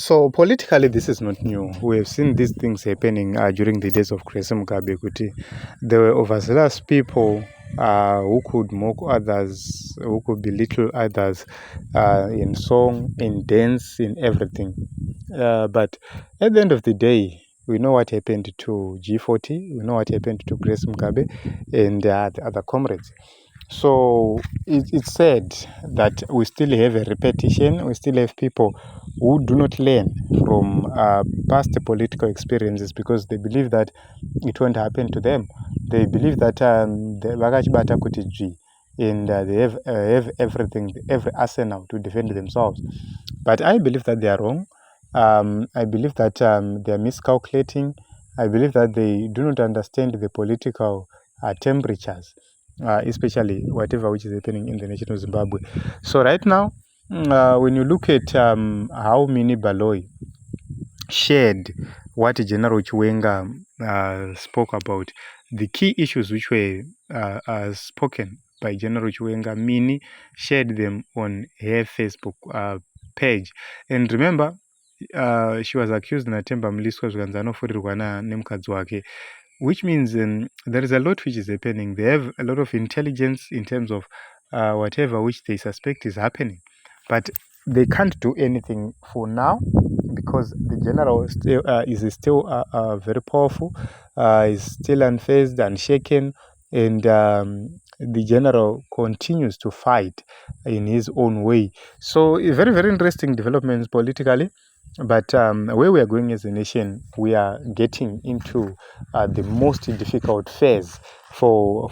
So politically, this is not new. We have seen these things happening during the days of Grace Mugabe. There were overzealous people who could mock others, who could belittle others in song, in dance, in everything. But at the end of the day, we know what happened to G40, we know what happened to Grace Mugabe and the other comrades. So it's said that we still have a repetition, we still have people who do not learn from past political experiences because they believe that it won't happen to them. They believe that vakachibata kuti G, and they have everything, every arsenal to defend themselves. But I believe that they are wrong. I believe that they are miscalculating. I believe that they do not understand the political temperatures, especially whatever which is happening in the nation of Zimbabwe. So right now, when you look at how Mini Baloyi shared what General Chiwenga spoke about, the key issues which were spoken by General Chiwenga, Mini shared them on her Facebook page. And remember, she was accused Natemba Mliswa zvikanzanofurirwa nemukadzi wake, which means there is a lot which is happening. They have a lot of intelligence in terms of whatever which they suspect is happening. But they can't do anything for now because the general is still very powerful, is still unfazed, unshaken, and the general continues to fight in his own way. So very, very interesting developments politically. But where we are going as a nation, we are getting into the most difficult phase for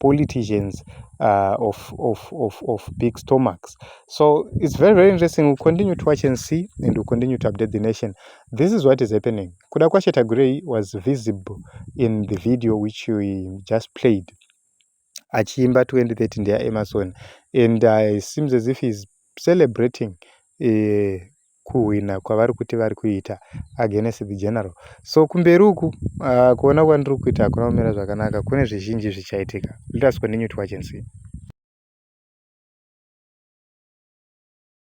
politicians of big stomachs. So it's very, very interesting. We'll continue to watch and see, and we'll continue to update the nation. This is what is happening. Kuda kwashe Tagwirei was visible in the video which we just played. Achiimba 2013 there Emerson, and it seems as if he's celebrating kuwina kwavari kuti vari kuita against the general. So kumberi uku kuona kwandiri kuita hakuna kumira zvakanaka, kune zvizhinji zvichaitika. Let us continue to watch and see.